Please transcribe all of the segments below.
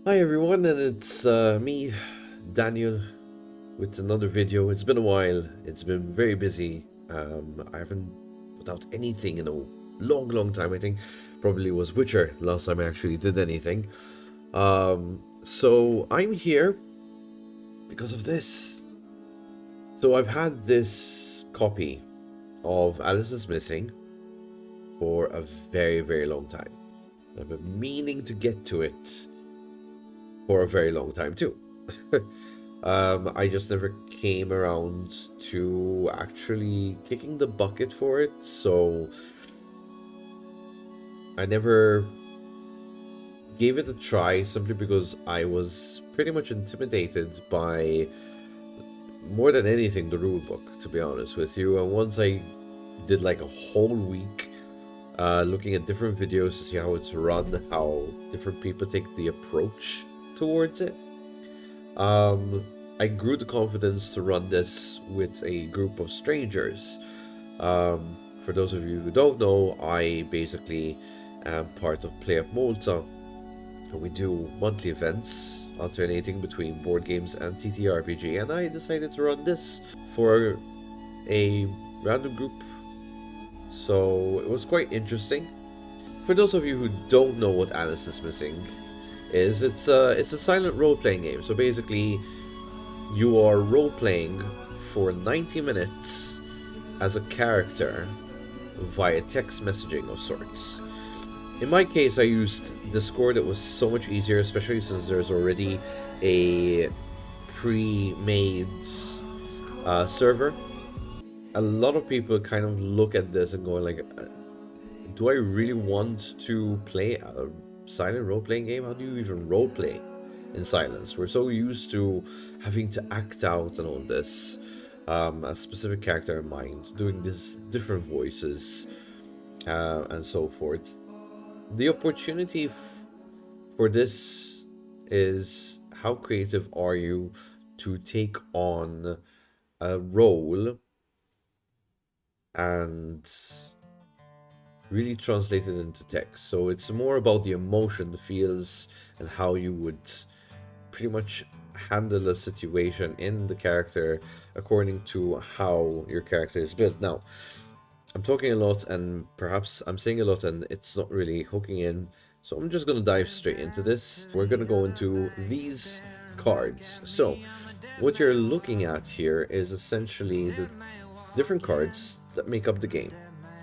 Hi everyone, and it's me, Daniel, with another video. It's been a while. It's been very busy. I haven't put out anything in a long time. I think probably was Witcher the last time I actually did anything. So I'm here because of this. So I've had this copy of Alice is Missing for a very long time. I've been meaning to get to it for a very long time too. I just never came around to actually kicking the bucket for it, so I never gave it a try simply because I was pretty much intimidated by, more than anything, the rulebook, to be honest with you. And once I did like a whole week looking at different videos to see how it's run, how different people take the approach towards it, I grew the confidence to run this with a group of strangers. For those of you who don't know, I basically am part of Play Up Malta. We do monthly events alternating between board games and TTRPG, and I decided to run this for a random group. So it was quite interesting. For those of you who don't know what Alice is Missing is, it's a silent role-playing game. So basically, you are role-playing for 90 minutes as a character via text messaging of sorts. In my case, I used Discord. It was so much easier, especially since there's already a pre-made server. A lot of people kind of look at this and go like, do I really want to play a silent role-playing game? How do you even role-play in silence? We're so used to having to act out and all this, a specific character in mind, doing these different voices, and so forth. The opportunity for this is, how creative are you to take on a role and really translate it into text. So it's more about the emotion, the feels, and how you would pretty much handle a situation in the character according to how your character is built. Now, I'm talking a lot and perhaps I'm saying a lot and it's not really hooking in, so I'm just going to dive straight into this. We're going to go into these cards. So what you're looking at here is essentially the different cards that make up the game,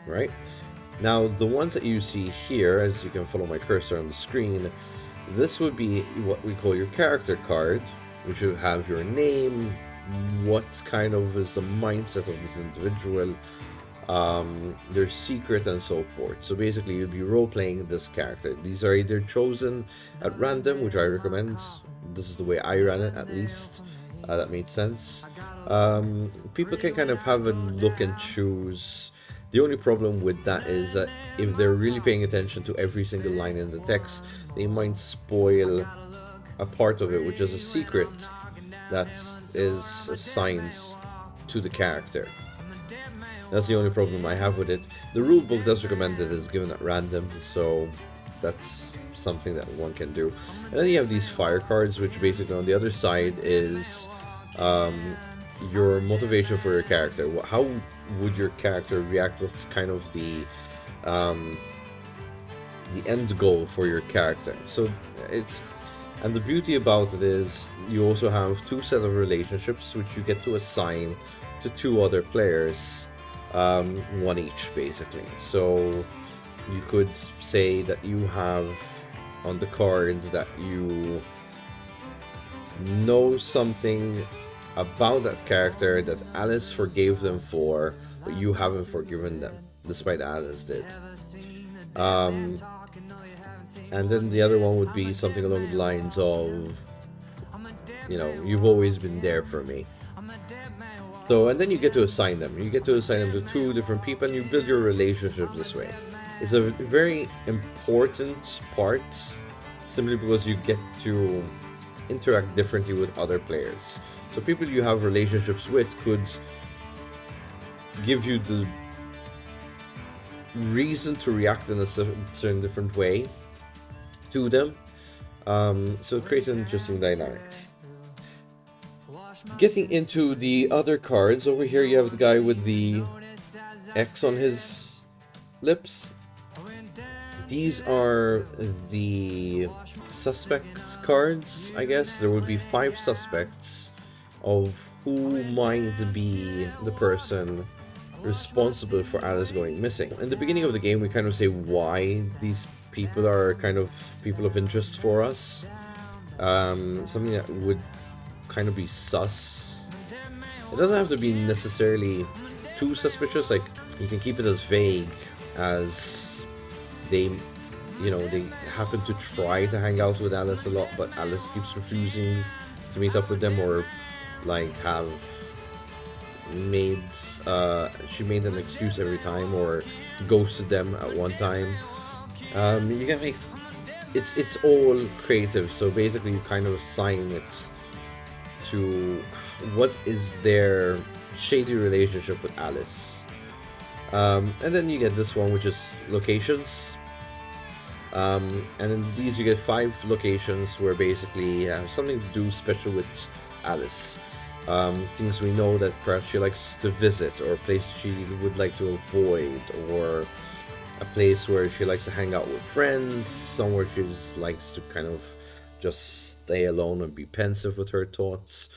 right? Now, the ones that you see here, as you can follow my cursor on the screen, this would be what we call your character card, which would have your name, what kind of is the mindset of this individual, their secret, and so forth. So basically, you'd be role-playing this character. These are either chosen at random, which I recommend. This is the way I ran it, at least. That made sense. People can kind of have a look and choose. The only problem with that is that if they're really paying attention to every single line in the text, they might spoil a part of it, which is a secret that is assigned to the character. That's the only problem I have with it. The rulebook does recommend that it's given at random, so that's something that one can do. And then you have these fire cards, which basically on the other side is your motivation for your character. How would your character react? What's kind of the end goal for your character? So it's, and the beauty about it is you also have two set of relationships which you get to assign to two other players, one each basically. So you could say that you have on the card that you know something about that character that Alice forgave them for, but you haven't forgiven them, despite Alice did. And then the other one would be something along the lines of, you know, you've always been there for me. So, and then you get to assign them. You get to assign them to two different people, and you build your relationship this way. It's a very important part, simply because you get to interact differently with other players. So people you have relationships with could give you the reason to react in a certain different way to them, So it creates an interesting dynamics. Getting into the other cards, over here you have the guy with the X on his lips. These are the suspects cards, I guess. There will be 5 suspects of who might be the person responsible for Alice going missing. In the beginning of the game, we kind of say why these people are kind of people of interest for us. Something that would kind of be sus. It doesn't have to be necessarily too suspicious, like you can keep it as vague as they happen to try to hang out with Alice a lot, but Alice keeps refusing to meet up with them, or like have made she made an excuse every time, or ghosted them at one time. You can make it's all creative, so basically you kind of assign it to what is their shady relationship with Alice. And then you get this one, which is locations. And in these you get 5 locations where basically have something to do special with Alice. Things we know that perhaps she likes to visit, or places she would like to avoid, or a place where she likes to hang out with friends, somewhere she just likes to kind of just stay alone and be pensive with her thoughts,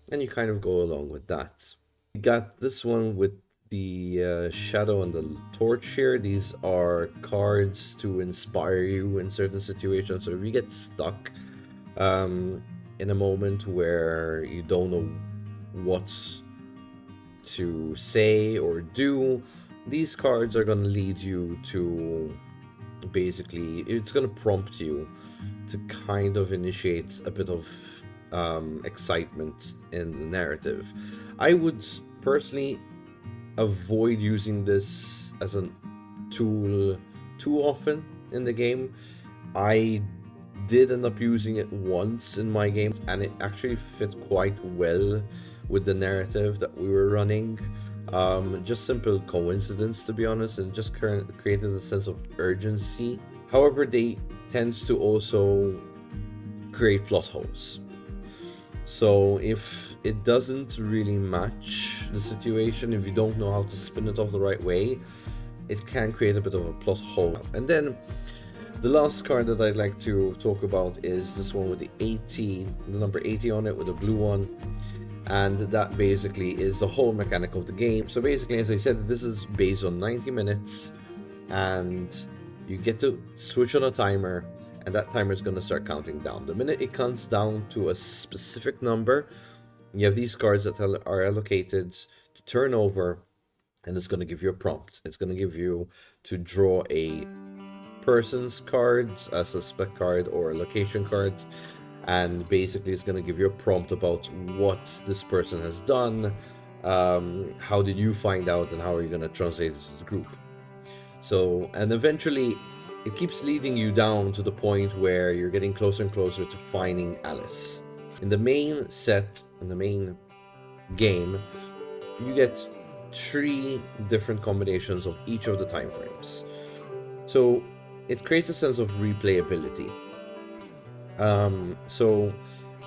and you kind of go along with that. You got this one with the shadow and the torch here. These are cards to inspire you in certain situations. So if you get stuck in a moment where you don't know what to say or do, these cards are going to lead you to, basically, it's going to prompt you to kind of initiate a bit of excitement in the narrative. I would personally avoid using this as a tool too often in the game. I did end up using it once in my game, and it actually fit quite well with the narrative that we were running. Just simple coincidence, to be honest, and just created a sense of urgency. However, they tend to also create plot holes. So if it doesn't really match the situation, if you don't know how to spin it off the right way, it can create a bit of a plot hole. And then the last card that I'd like to talk about is this one with the 80, the number 80 on it, with a blue one. And that basically is the whole mechanic of the game. So basically, as I said, this is based on 90 minutes, and you get to switch on a timer, and that timer is going to start counting down. The minute it counts down to a specific number, you have these cards that are allocated to turn over, and it's going to give you a prompt. It's going to give you to draw a person's card, a suspect card, or a location card, and basically it's going to give you a prompt about what this person has done, how did you find out, and how are you going to translate it to the group. So, and eventually it keeps leading you down to the point where you're getting closer and closer to finding Alice. In the main set, in the main game, you get 3 different combinations of each of the time frames. So it creates a sense of replayability. So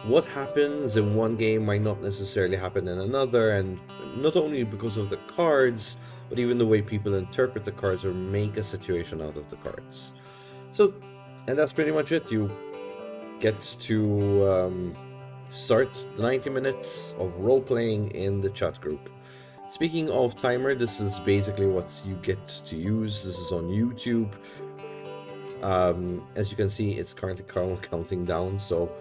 what happens in one game might not necessarily happen in another, and not only because of the cards, but even the way people interpret the cards or make a situation out of the cards. So, and that's pretty much it. You get to start the 90 minutes of role-playing in the chat group. Speaking of timer, this is basically what you get to use. This is on YouTube. As you can see, it's currently counting down, so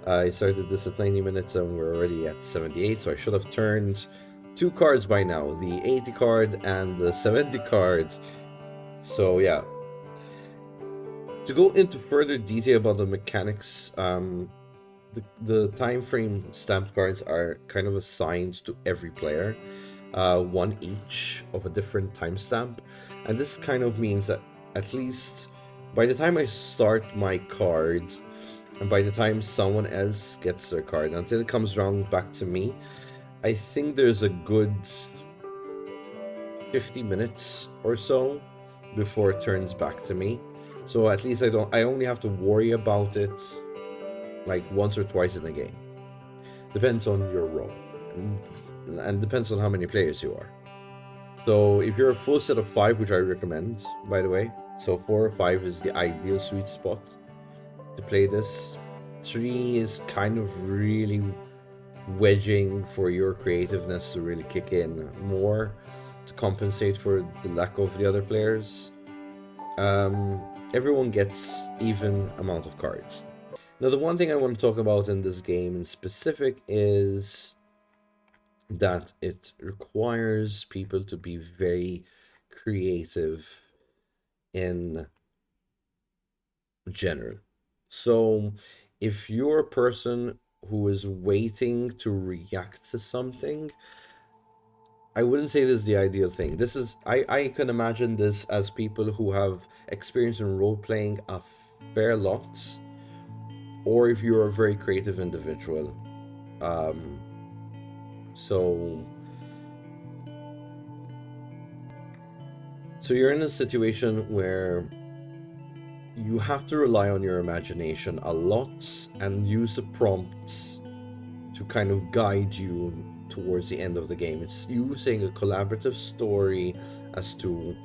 I started this at 90 minutes and we're already at 78, so I should have turned 2 cards by now, the 80 card and the 70 card. So yeah, to go into further detail about the mechanics, the time frame stamped cards are kind of assigned to every player, 1 each of a different timestamp, and this kind of means that at least by the time I start my card, and by the time someone else gets their card, until it comes around back to me, I think there's a good 50 minutes or so before it turns back to me. So at least I only have to worry about it like once or twice in a game. Depends on your role, and depends on how many players you are. So if you're a full set of 5, which I recommend, by the way, so 4 or 5 is the ideal sweet spot to play this. 3 is kind of really wedging for your creativeness to really kick in more to compensate for the lack of the other players. Everyone gets even amount of cards. Now, the one thing I want to talk about in this game in specific is that it requires people to be very creative in general. So if you're a person who is waiting to react to something, I wouldn't say this is the ideal thing. This is, I can imagine this as people who have experience in role-playing a fair lot, or if you're a very creative individual. So you're in a situation where you have to rely on your imagination a lot and use the prompts to kind of guide you towards the end of the game. It's using a collaborative story as to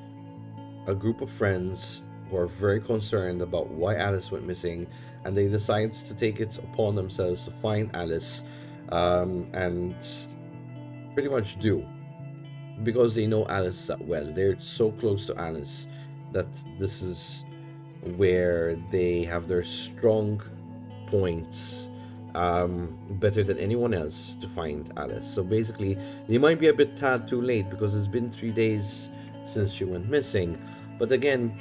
a group of friends who are very concerned about why Alice went missing, and they decide to take it upon themselves to find Alice, and pretty much do, because they know Alice that well. They're so close to Alice that this is where they have their strong points, better than anyone else to find Alice. So basically, they might be a bit tad too late because it's been 3 days since she went missing, but again,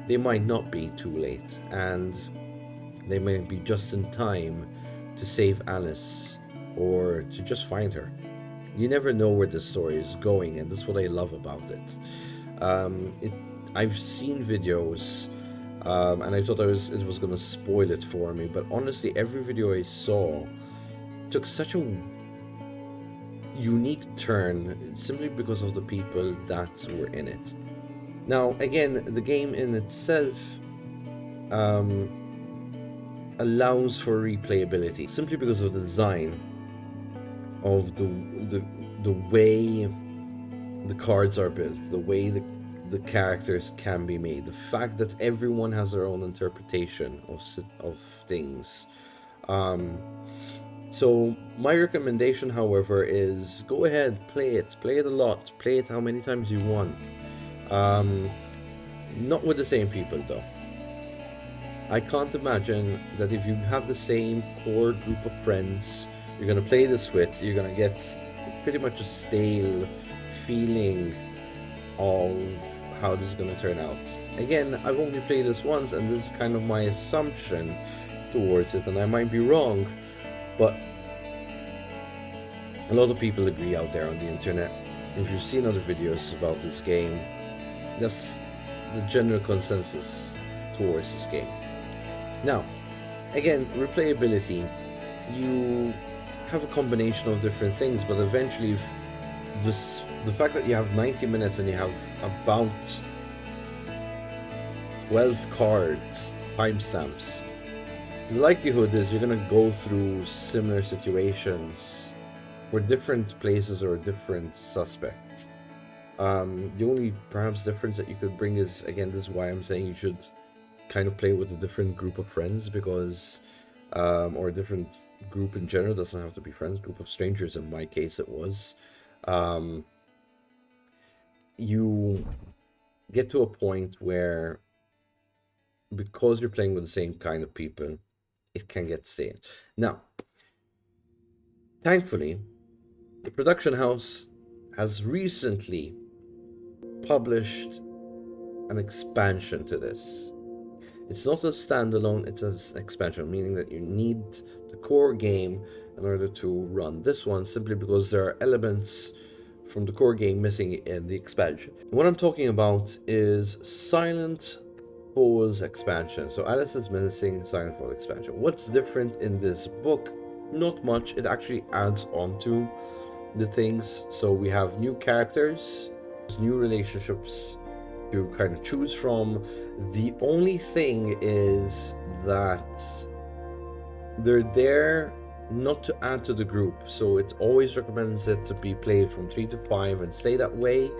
they might not be too late, and they might be just in time to save Alice or to just find her. You never know where this story is going, and that's what I love about it. I've seen videos, and I thought it was gonna spoil it for me, but honestly, every video I saw took such a unique turn simply because of the people that were in it. Now, again, the game in itself allows for replayability simply because of the design of the way the cards are built, the way the characters can be made, the fact that everyone has their own interpretation of things. So my recommendation, however, is go ahead, play it a lot, play it how many times you want. Not with the same people though. I can't imagine that if you have the same core group of friends you're gonna play this with, you're gonna get pretty much a stale feeling of how this is gonna turn out. Again, I've only played this once, and this is kind of my assumption towards it, and I might be wrong, but a lot of people agree out there on the internet. If you've seen other videos about this game, that's the general consensus towards this game. Now, again, replayability, you have a combination of different things, but eventually the fact that you have 90 minutes and you have about 12 cards, timestamps, the likelihood is you're going to go through similar situations for different places or different suspects. The only perhaps difference that you could bring is, again, this is why I'm saying you should kind of play with a different group of friends, because or a different group in general, doesn't have to be friends, group of strangers in my case it was. You get to a point where, because you're playing with the same kind of people, it can get stale. Now, thankfully, the production house has recently published an expansion to this. It's not a standalone, it's an expansion, meaning that you need the core game in order to run this one, simply because there are elements from the core game missing in the expansion. What I'm talking about is Silent Falls expansion. So Alice is Missing Silent Falls expansion. What's different in this book? Not much. It actually adds on to the things. So we have new characters, new relationships to kind of choose from. The only thing is that they're there not to add to the group, so it always recommends it to be played from 3 to 5 and stay that way.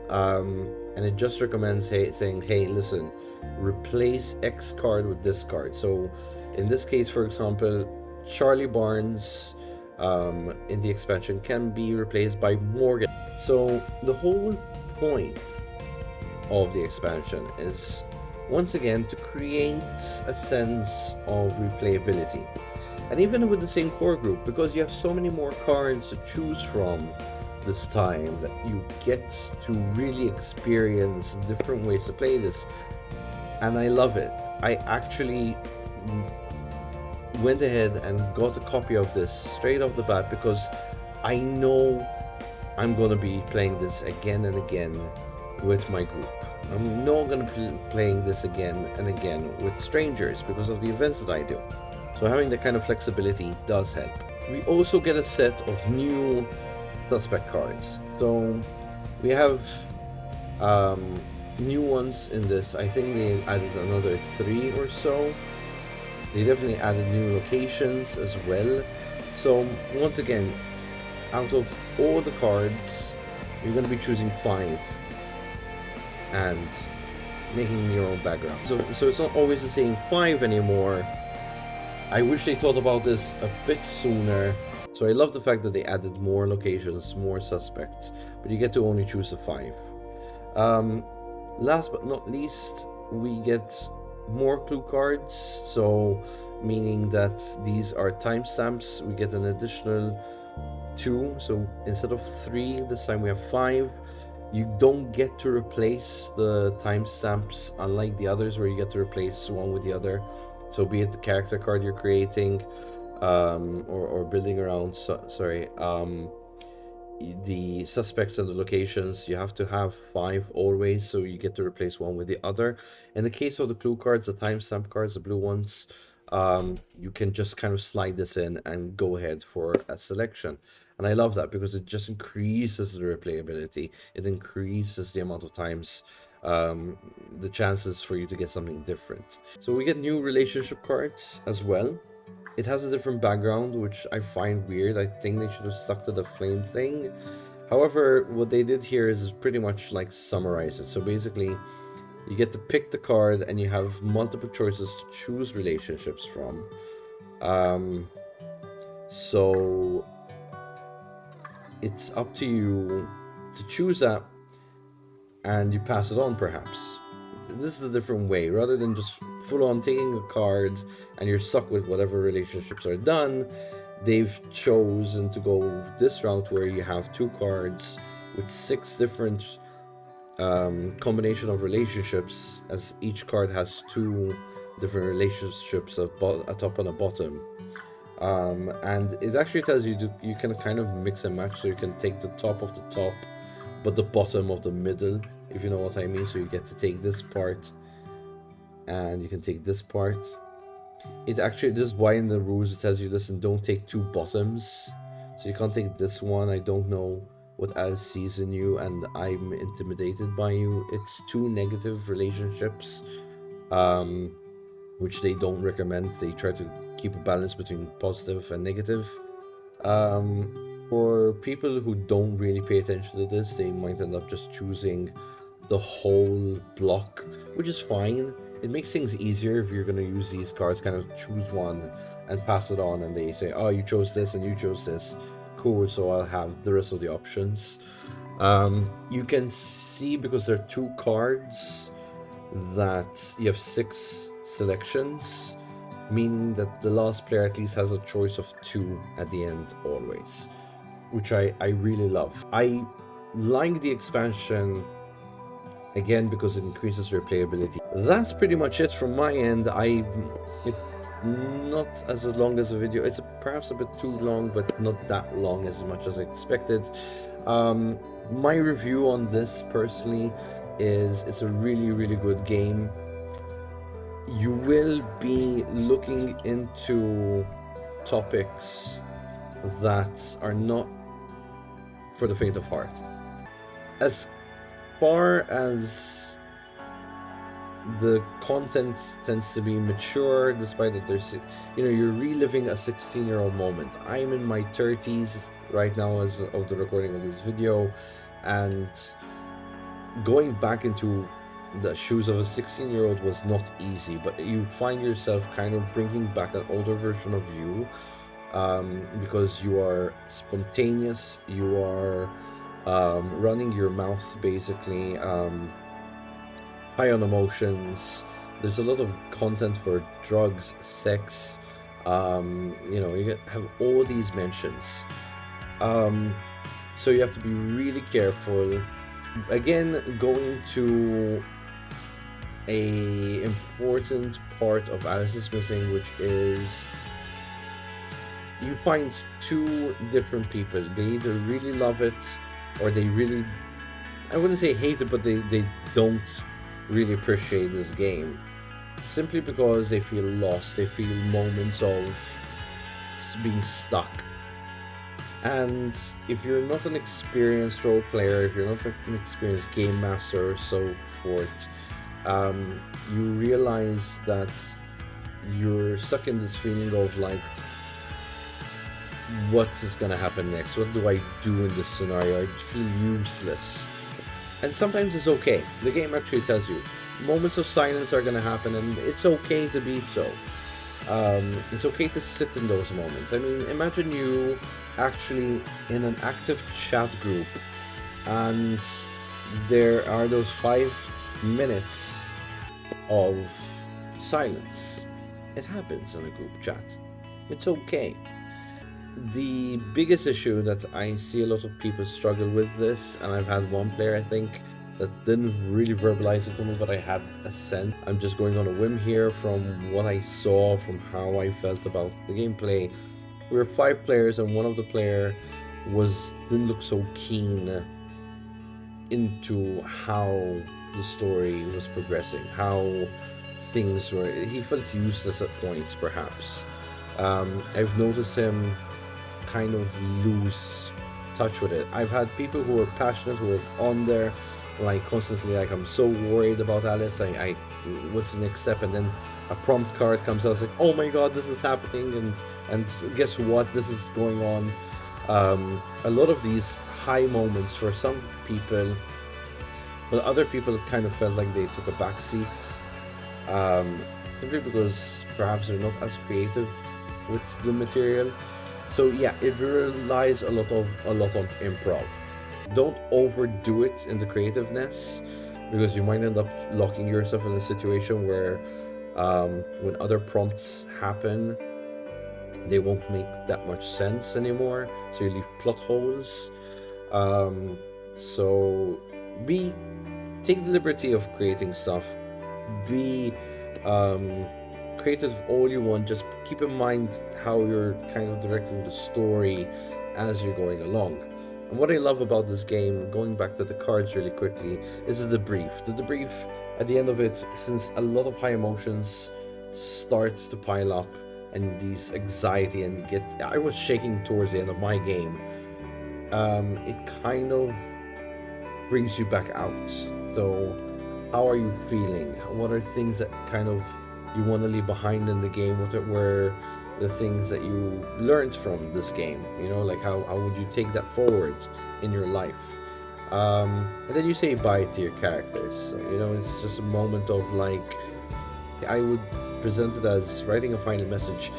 And it just recommends saying, hey, listen, replace X card with this card. So in this case, for example, Charlie Barnes in the expansion can be replaced by Morgan. So the whole point of the expansion is, once again, to create a sense of replayability. And even with the same core group, because you have so many more cards to choose from this time, that you get to really experience different ways to play this. And I love it. I actually went ahead and got a copy of this straight off the bat, because I know I'm going to be playing this again and again with my group. I'm not going to be playing this again and again with strangers because of the events that I do. So having that kind of flexibility does help. We also get a set of new suspect cards. So we have new ones in this. I think they added another 3 or so. They definitely added new locations as well. So once again, out of all the cards, you're going to be choosing 5 and making your own background. So it's not always the same 5 anymore. I wish they thought about this a bit sooner. So I love the fact that they added more locations, more suspects, but you get to only choose the 5. Last but not least, we get more clue cards, so meaning that these are timestamps. We get an additional 2, so instead of 3, this time we have 5. You don't get to replace the timestamps, unlike the others where you get to replace one with the other. So be it the character card you're creating, or building around, the suspects and the locations, you have to have 5 always, so you get to replace one with the other. In the case of the clue cards, the timestamp cards, the blue ones, you can just kind of slide this in and go ahead for a selection. And I love that because it just increases the replayability. It increases the amount of times, the chances for you to get something different. So we get new relationship cards as well. It has a different background, which I find weird. I think they should have stuck to the flame thing. However, what they did here is pretty much like summarize it. So basically, you get to pick the card and you have multiple choices to choose relationships from. So it's up to you to choose that, and you pass it on perhaps. This is a different way, rather than just full on taking a card and you're stuck with whatever relationships are done. They've chosen to go this route where you have 2 cards with 6 different combination of relationships, as each card has 2 different relationships, a top and a bottom. And it actually tells you you can kind of mix and match, so you can take the top of the top but the bottom of the middle, if you know what I mean. So you get to take this part and you can take this part. It actually, this is why in the rules it tells you, listen, don't take 2 bottoms. So you can't take this one. I don't know what Alice sees in you and I'm intimidated by you. It's 2 negative relationships, which they don't recommend. They try to keep a balance between positive and negative. For people who don't really pay attention to this, they might end up just choosing the whole block, which is fine. It makes things easier if you're going to use these cards, kind of choose one and pass it on, and they say, oh, you chose this and you chose this. Cool, so I'll have the rest of the options. You can see, because there are 2 cards, that you have 6 selections, meaning that the last player at least has a choice of 2 at the end always, which I really love. I like the expansion, again, because it increases replayability. That's pretty much it from my end. It's not as long as a video. It's perhaps a bit too long, but not that long, as much as I expected. My review on this personally is it's a really good game. You will be looking into topics that are not for the faint of heart. As far as the content tends to be mature, despite that there's, you're reliving a 16-year-old moment. I'm in my 30s right now as of the recording of this video, and going back into the shoes of a 16-year-old was not easy, but you find yourself kind of bringing back an older version of you, because you are spontaneous, you are running your mouth basically, high on emotions. There's a lot of content for drugs, sex, you have all these mentions, so you have to be really careful. Again, going to a important part of Alice is Missing, which is you find two different people. They either really love it, or they really, I wouldn't say hate it, but they don't really appreciate this game, simply because they feel lost. They feel moments of being stuck. And if you're not an experienced role player, if you're not an experienced game master or so forth, you realize that you're stuck in this feeling of like, what is gonna happen next? What do I do in this scenario? I feel useless. And sometimes it's okay. The game actually tells you moments of silence are gonna happen, and it's okay to be so. It's okay to sit in those moments. I mean, imagine you actually in an active chat group, and there are those 5 minutes of silence. It happens in a group chat. It's okay. The biggest issue that I see a lot of people struggle with this, and I've had one player, I think, that didn't really verbalize it to me, but I had a sense. I'm just going on a whim here from what I saw, from how I felt about the gameplay. We were 5 players, and one of the player didn't look so keen into how the story was progressing, how things were. He felt useless at points, perhaps. I've noticed him kind of lose touch with it. I've had people who are passionate, who are on there, like constantly, like, I'm so worried about Alice, I what's the next step, and then a prompt card comes out, it's like, oh my god, this is happening, and guess what, this is going on. A lot of these high moments for some people, but other people kind of felt like they took a back seat, simply because perhaps they're not as creative with the material. So yeah, it relies a lot on improv. Don't overdo it in the creativeness, because you might end up locking yourself in a situation where when other prompts happen, they won't make that much sense anymore, so you leave plot holes. So take the liberty of creating stuff, be creative all you want, just keep in mind how you're kind of directing the story as you're going along. And what I love about this game, going back to the cards really quickly, is the debrief. The debrief at the end of it, since a lot of high emotions starts to pile up, and these anxiety, and I was shaking towards the end of my game, it kind of brings you back out. So how are you feeling? What are things that kind of you want to leave behind in the game? What were the things that you learned from this game? Like how would you take that forward in your life? And then you say bye to your characters. It's just a moment of, like, I would present it as writing a final message.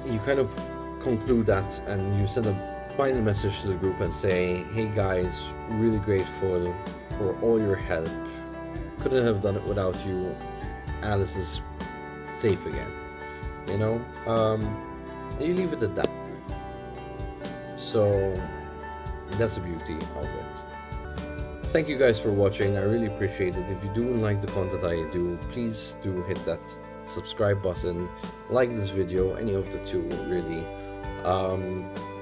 You kind of conclude that, and you send a final message to the group and say, hey guys, really grateful for all your help. Couldn't have done it without you. Alice is safe again. You leave it at that. So that's the beauty of it. Thank you guys for watching. I really appreciate it. If you do like the content I do, please do hit that subscribe button, like this video, any of the two really.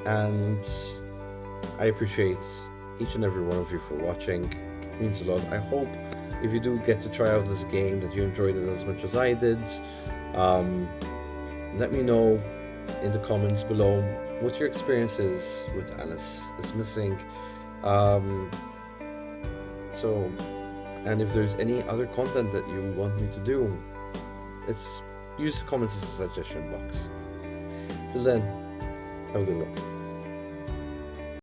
And I appreciate each and every one of you for watching. It means a lot. I hope if you do get to try out this game that you enjoyed it as much as I did. Let me know in the comments below what your experience is with Alice is Missing. So And if there's any other content that you want me to do, use the comments as a suggestion box. Till then, have a good one.